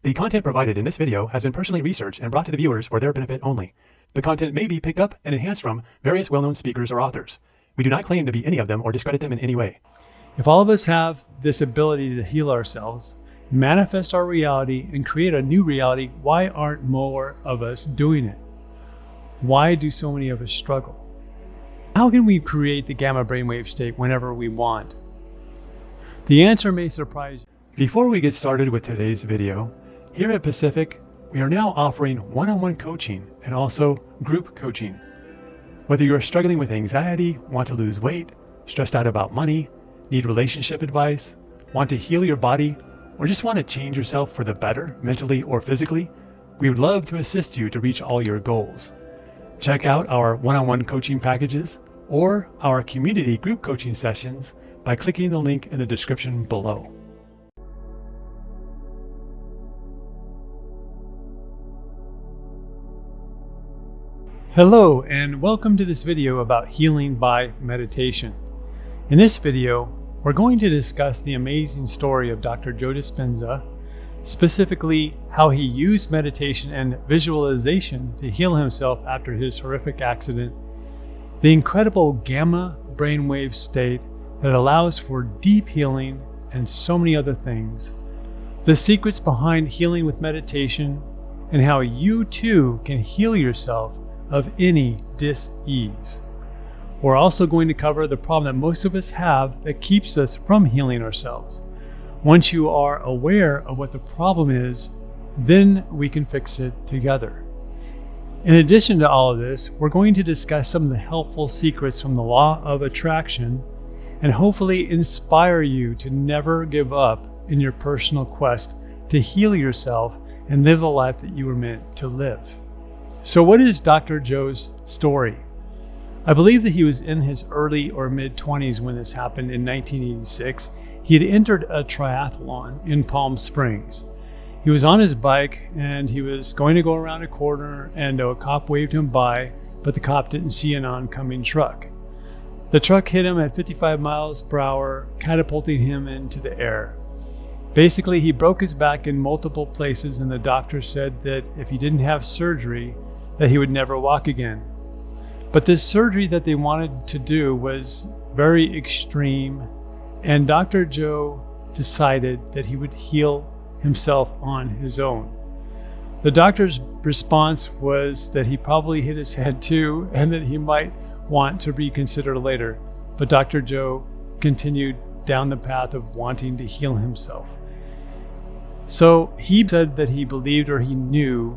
The content provided in this video has been personally researched and brought to the viewers for their benefit only. The content may be picked up and enhanced from various well-known speakers or authors. We do not claim to be any of them or discredit them in any way. If all of us have this ability to heal ourselves, manifest our reality, and create a new reality, why aren't more of us doing it? Why do so many of us struggle? How can we create the gamma brainwave state whenever we want? The answer may surprise you. Before we get started with today's video, here at Pacific, we are now offering one-on-one coaching and also group coaching. Whether you're struggling with anxiety, want to lose weight, stressed out about money, need relationship advice, want to heal your body, or just want to change yourself for the better, mentally or physically, we would love to assist you to reach all your goals. Check out our one-on-one coaching packages or our community group coaching sessions by clicking the link in the description below. Hello, and welcome to this video about healing by meditation. In this video, we're going to discuss the amazing story of Dr. Joe Dispenza, specifically how he used meditation and visualization to heal himself after his horrific accident, the incredible gamma brainwave state that allows for deep healing, and so many other things, the secrets behind healing with meditation, and how you too can heal yourself of any dis-ease. We're also going to cover the problem that most of us have that keeps us from healing ourselves. Once you are aware of what the problem is, then we can fix it together. In addition to all of this, we're going to discuss some of the helpful secrets from the law of attraction and hopefully inspire you to never give up in your personal quest to heal yourself and live the life that you were meant to live. So what is Dr. Joe's story? I believe that he was in his early or mid-20s when this happened in 1986. He had entered a triathlon in Palm Springs. He was on his bike and he was going to go around a corner, and a cop waved him by, but the cop didn't see an oncoming truck. The truck hit him at 55 miles per hour, catapulting him into the air. Basically, he broke his back in multiple places, and the doctor said that if he didn't have surgery, that he would never walk again. But this surgery that they wanted to do was very extreme, and Dr. Joe decided that he would heal himself on his own. The doctor's response was that he probably hit his head too, and that he might want to reconsider later. But Dr. Joe continued down the path of wanting to heal himself. So he said that he believed, or he knew,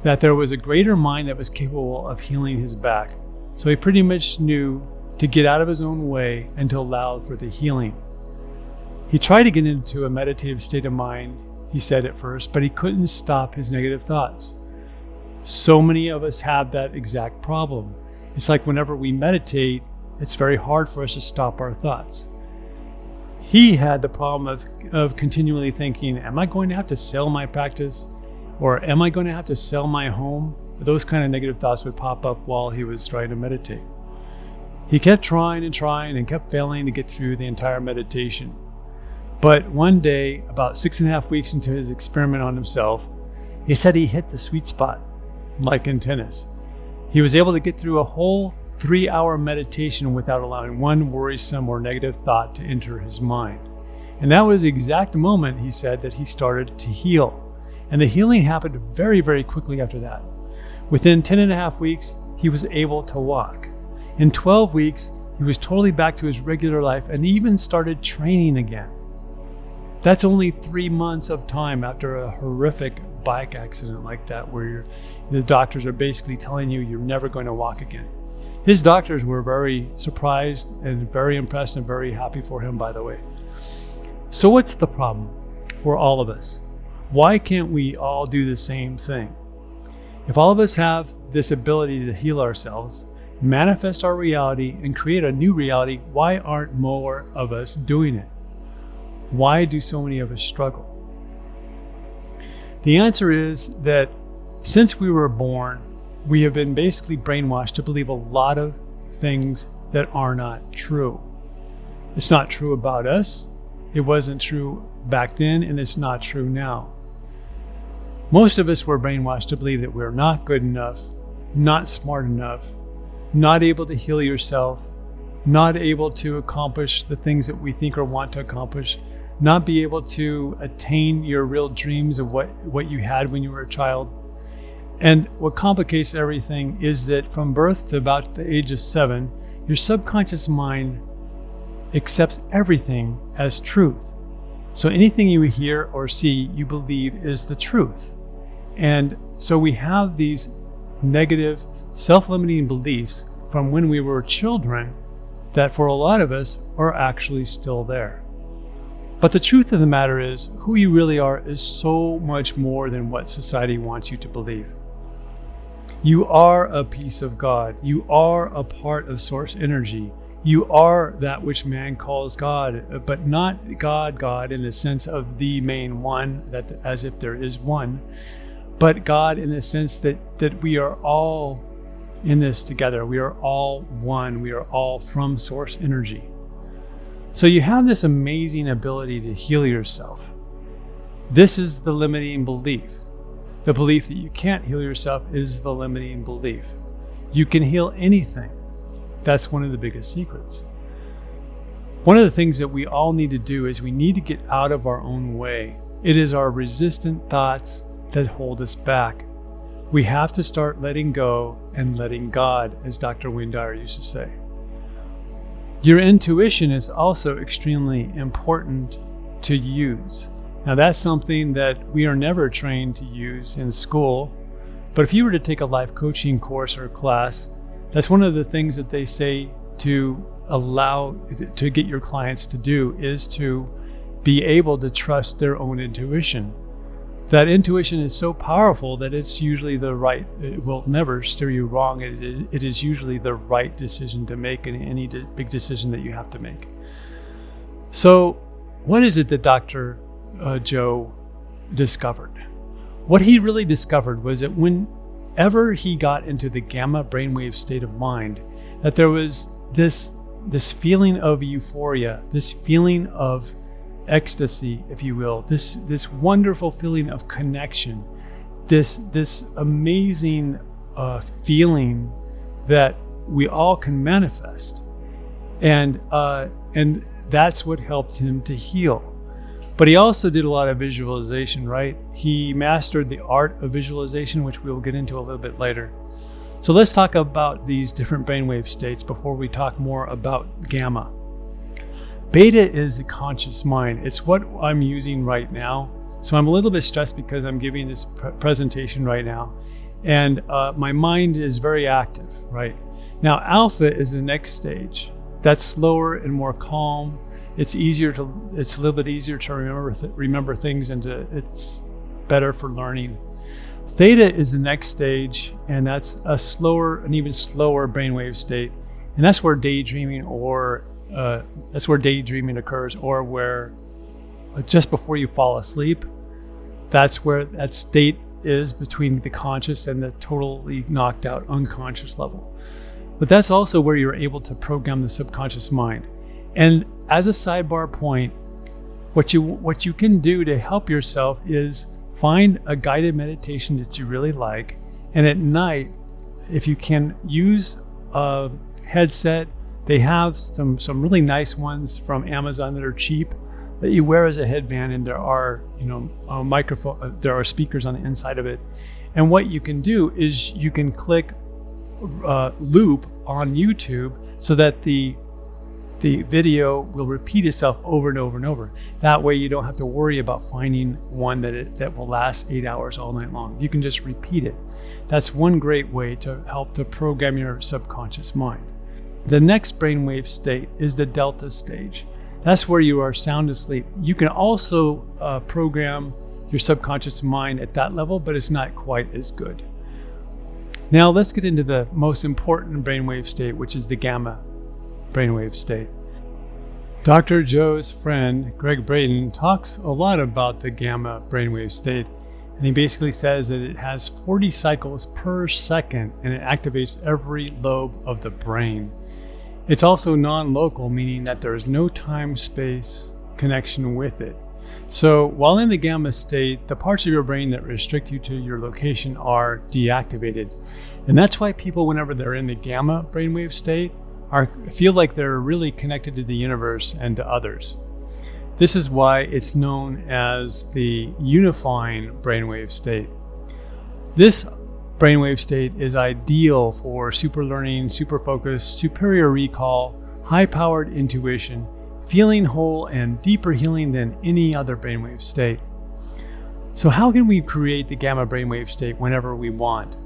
that there was a greater mind that was capable of healing his back. So he pretty much knew to get out of his own way and to allow for the healing. He tried to get into a meditative state of mind, he said at first, but he couldn't stop his negative thoughts. So many of us have that exact problem. It's like whenever we meditate, it's very hard for us to stop our thoughts. He had the problem of continually thinking, am I going to have to sell my practice? Or am I going to have to sell my home? Those kind of negative thoughts would pop up while he was trying to meditate. He kept trying and kept failing to get through the entire meditation. But one day, about 6.5 weeks into his experiment on himself, he said he hit the sweet spot, like in tennis. He was able to get through a whole 3-hour meditation without allowing one worrisome or negative thought to enter his mind. And that was the exact moment, he said, that he started to heal. And the healing happened very, very quickly after that. Within 10.5 weeks, he was able to walk. In 12 weeks, he was totally back to his regular life and even started training again. That's only 3 months of time after a horrific bike accident like that, where the doctors are basically telling you you're never going to walk again. His doctors were very surprised and very impressed and very happy for him, by the way. So what's the problem for all of us? Why can't we all do the same thing? If all of us have this ability to heal ourselves, manifest our reality, and create a new reality, why aren't more of us doing it? Why do so many of us struggle? The answer is that since we were born, we have been basically brainwashed to believe a lot of things that are not true. It's not true about us. It wasn't true back then, and it's not true now. Most of us were brainwashed to believe that we're not good enough, not smart enough, not able to heal yourself, not able to accomplish the things that we think or want to accomplish, not be able to attain your real dreams of what you had when you were a child. And what complicates everything is that from birth to about the age of 7, your subconscious mind accepts everything as truth. So anything you hear or see, you believe is the truth. And so we have these negative, self-limiting beliefs from when we were children that for a lot of us are actually still there. But the truth of the matter is, who you really are is so much more than what society wants you to believe. You are a piece of God. You are a part of source energy. You are that which man calls God, but not God in the sense of the main one, that as if there is one, but God in the sense that we are all in this together. We are all one. We are all from source energy. So you have this amazing ability to heal yourself. This is the limiting belief. The belief that you can't heal yourself is the limiting belief. You can heal anything. That's one of the biggest secrets. One of the things that we all need to do is we need to get out of our own way. It is our resistant thoughts that hold us back. We have to start letting go and letting God, as Dr. Wayne Dyer used to say. Your intuition is also extremely important to use. Now that's something that we are never trained to use in school, but if you were to take a life coaching course or class, that's one of the things that they say to get your clients to do is to be able to trust their own intuition. That intuition is so powerful that it's usually it will never steer you wrong. It is usually the right decision to make in any big decision that you have to make. So what is it that Dr. Joe discovered? What he really discovered was that whenever he got into the gamma brainwave state of mind, that there was this feeling of euphoria, this feeling of ecstasy, if you will, this wonderful feeling of connection, this amazing feeling that we all can manifest, and that's what helped him to heal. But he also did a lot of visualization, right? He mastered the art of visualization, which we'll get into a little bit later. So let's talk about these different brainwave states before we talk more about gamma. Beta is the conscious mind. It's what I'm using right now. So I'm a little bit stressed because I'm giving this presentation right now. And my mind is very active, right? Now, alpha is the next stage. That's slower and more calm. It's a little bit easier to remember things, and it's better for learning. Theta is the next stage, and that's an even slower brainwave state. And that's where daydreaming occurs, or where just before you fall asleep, that's where that state is between the conscious and the totally knocked out unconscious level. But that's also where you're able to program the subconscious mind. And as a sidebar point, what you can do to help yourself is find a guided meditation that you really like, and at night, if you can, use a headset. They have some really nice ones from Amazon that are cheap that you wear as a headband, and there are a microphone, there are speakers on the inside of it. And what you can do is you can click loop on YouTube so that the video will repeat itself over and over and over. That way you don't have to worry about finding one that will last 8 hours all night long. You can just repeat it. That's one great way to help to program your subconscious mind. The next brainwave state is the delta stage. That's where you are sound asleep. You can also program your subconscious mind at that level, but it's not quite as good. Now let's get into the most important brainwave state, which is the gamma brainwave state. Dr. Joe's friend, Greg Braden, talks a lot about the gamma brainwave state, and he basically says that it has 40 cycles per second, and it activates every lobe of the brain. It's also non-local, meaning that there is no time-space connection with it. So while in the gamma state, the parts of your brain that restrict you to your location are deactivated. And that's why people, whenever they're in the gamma brainwave state, feel like they're really connected to the universe and to others. This is why it's known as the unifying brainwave state. This brainwave state is ideal for super learning, super focus, superior recall, high-powered intuition, feeling whole, and deeper healing than any other brainwave state. So how can we create the gamma brainwave state whenever we want?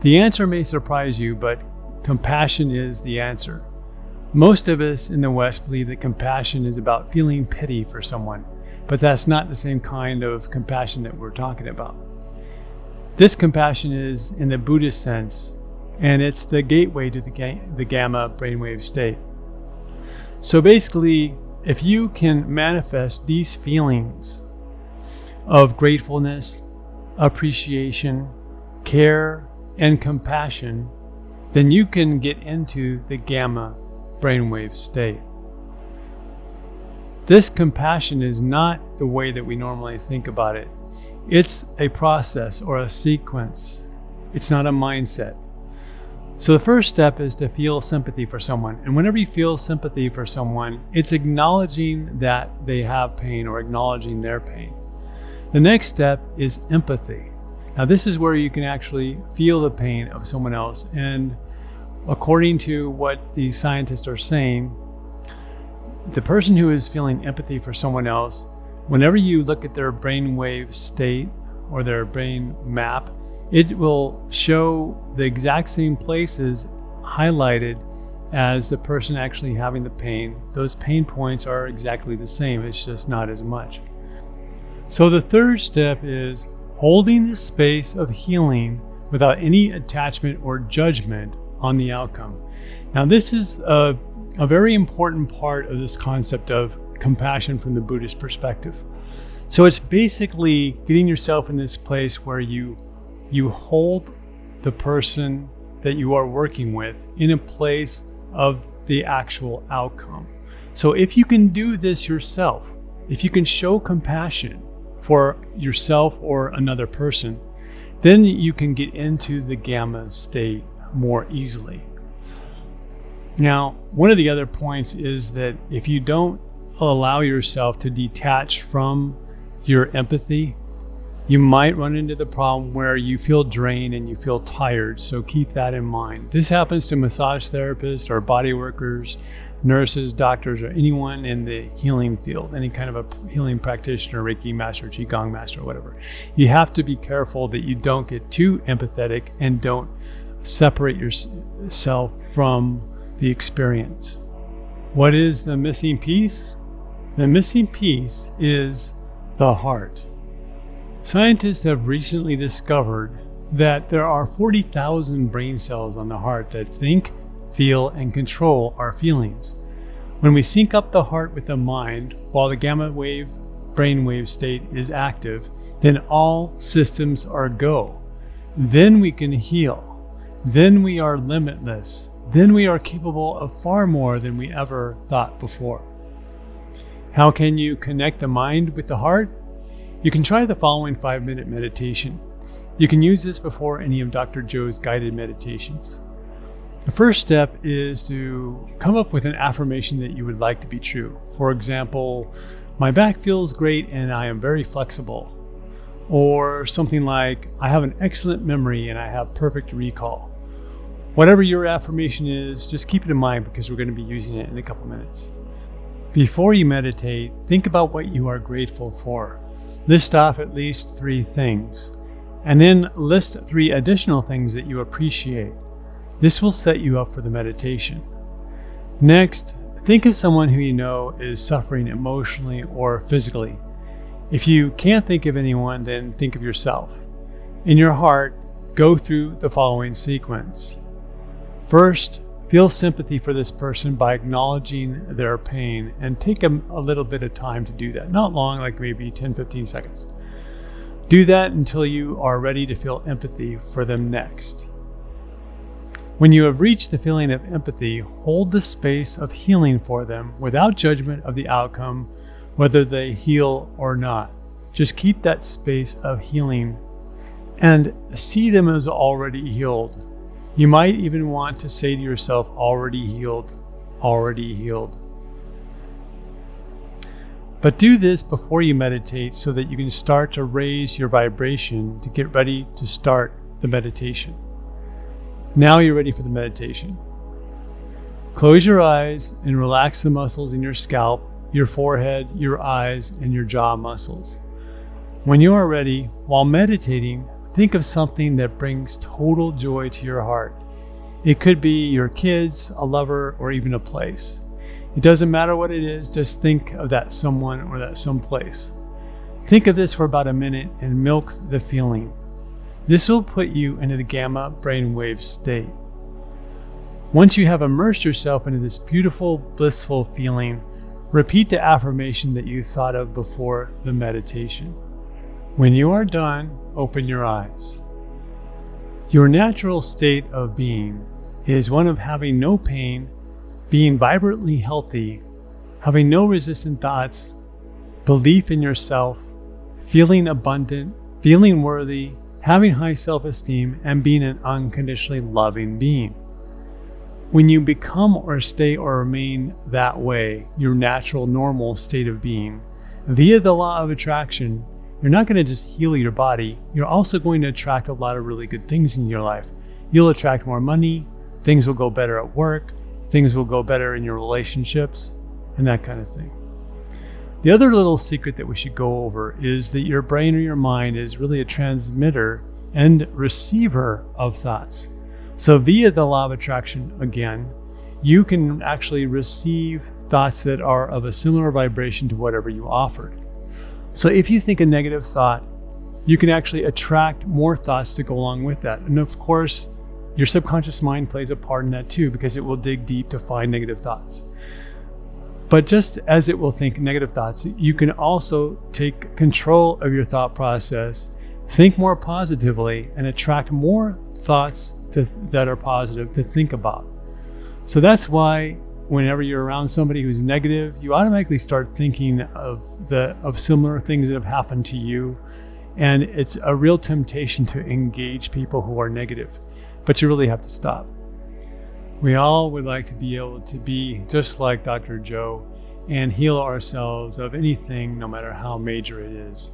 The answer may surprise you, but compassion is the answer. Most of us in the West believe that compassion is about feeling pity for someone, but that's not the same kind of compassion that we're talking about. This compassion is in the Buddhist sense, and it's the gateway to the gamma brainwave state. So basically, if you can manifest these feelings of gratefulness, appreciation, care, and compassion, then you can get into the gamma brainwave state. This compassion is not the way that we normally think about it. It's a process or a sequence. It's not a mindset. So the first step is to feel sympathy for someone. And whenever you feel sympathy for someone, it's acknowledging that they have pain or acknowledging their pain. The next step is empathy. Now this is where you can actually feel the pain of someone else. And according to what the scientists are saying, the person who is feeling empathy for someone else, whenever you look at their brainwave state or their brain map, it will show the exact same places highlighted as the person actually having the pain. Those pain points are exactly the same, it's just not as much. So the third step is holding the space of healing without any attachment or judgment on the outcome. Now this is a very important part of this concept of compassion from the Buddhist perspective. So it's basically getting yourself in this place where you hold the person that you are working with in a place of the actual outcome. So if you can do this yourself, if you can show compassion for yourself or another person, then you can get into the gamma state more easily. Now, one of the other points is that if you don't allow yourself to detach from your empathy, you might run into the problem where you feel drained and you feel tired. So keep that in mind. This happens to massage therapists or body workers, nurses, doctors, or anyone in the healing field, any kind of a healing practitioner, Reiki master, Qigong master, or whatever. You have to be careful that you don't get too empathetic and don't separate yourself from the experience. What is the missing piece? The missing piece is the heart. Scientists have recently discovered that there are 40,000 brain cells on the heart that think, feel, and control our feelings. When we sync up the heart with the mind while the gamma wave brainwave state is active, then all systems are go. Then we can heal. Then we are limitless. Then we are capable of far more than we ever thought before. How can you connect the mind with the heart? You can try the following 5-minute meditation. You can use this before any of Dr. Joe's guided meditations. The first step is to come up with an affirmation that you would like to be true. For example, my back feels great and I am very flexible. Or something like, I have an excellent memory and I have perfect recall. Whatever your affirmation is, just keep it in mind because we're going to be using it in a couple minutes. Before you meditate, think about what you are grateful for. List off at least 3 things, and then list 3 additional things that you appreciate. This will set you up for the meditation. Next, think of someone who you know is suffering emotionally or physically. If you can't think of anyone, then think of yourself. In your heart, go through the following sequence. First, feel sympathy for this person by acknowledging their pain, and take a little bit of time to do that. Not long, like maybe 10-15 seconds. Do that until you are ready to feel empathy for them next. When you have reached the feeling of empathy, hold the space of healing for them without judgment of the outcome whether they heal or not. Just keep that space of healing and see them as already healed. You might even want to say to yourself, already healed, already healed. But do this before you meditate so that you can start to raise your vibration to get ready to start the meditation. Now you're ready for the meditation. Close your eyes and relax the muscles in your scalp, your forehead, your eyes, and your jaw muscles. When you are ready, while meditating, think of something that brings total joy to your heart. It could be your kids, a lover, or even a place. It doesn't matter what it is, just think of that someone or that someplace. Think of this for about a minute and milk the feeling. This will put you into the gamma brainwave state. Once you have immersed yourself into this beautiful, blissful feeling, repeat the affirmation that you thought of before the meditation. When you are done, open your eyes. Your natural state of being is one of having no pain, being vibrantly healthy, having no resistant thoughts, belief in yourself, feeling abundant, feeling worthy, having high self-esteem, and being an unconditionally loving being. When you become or stay or remain that way, your natural, normal state of being, via the law of attraction, you're not going to just heal your body, you're also going to attract a lot of really good things in your life. You'll attract more money, things will go better at work, things will go better in your relationships, and that kind of thing. The other little secret that we should go over is that your brain or your mind is really a transmitter and receiver of thoughts. So via the law of attraction, again, you can actually receive thoughts that are of a similar vibration to whatever you offered. So if you think a negative thought, you can actually attract more thoughts to go along with that. And of course, your subconscious mind plays a part in that too, because it will dig deep to find negative thoughts. But just as it will think negative thoughts, you can also take control of your thought process, think more positively, and attract more thoughts that are positive to think about. So that's why whenever you're around somebody who's negative, you automatically start thinking of similar things that have happened to you. And it's a real temptation to engage people who are negative, but you really have to stop. We all would like to be able to be just like Dr. Joe and heal ourselves of anything, no matter how major it is.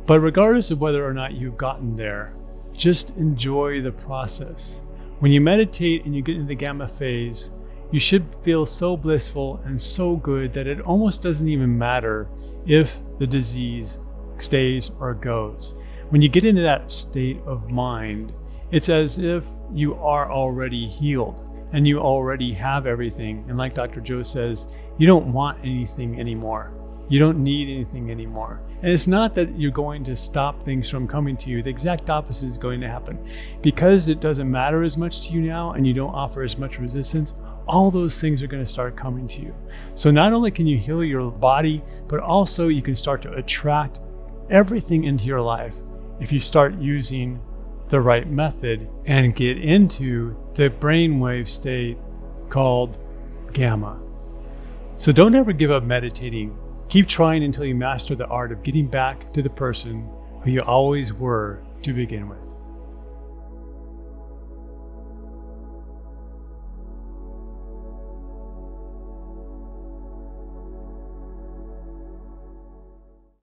But regardless of whether or not you've gotten there, just enjoy the process. When you meditate and you get into the gamma phase, you should feel so blissful and so good that it almost doesn't even matter if the disease stays or goes. When you get into that state of mind, it's as if you are already healed and you already have everything. And like Dr. Joe says, you don't want anything anymore. You don't need anything anymore. And it's not that you're going to stop things from coming to you. The exact opposite is going to happen. Because it doesn't matter as much to you now and you don't offer as much resistance, all those things are going to start coming to you. So not only can you heal your body, but also you can start to attract everything into your life if you start using the right method and get into the brainwave state called gamma. So don't ever give up meditating. Keep trying until you master the art of getting back to the person who you always were to begin with.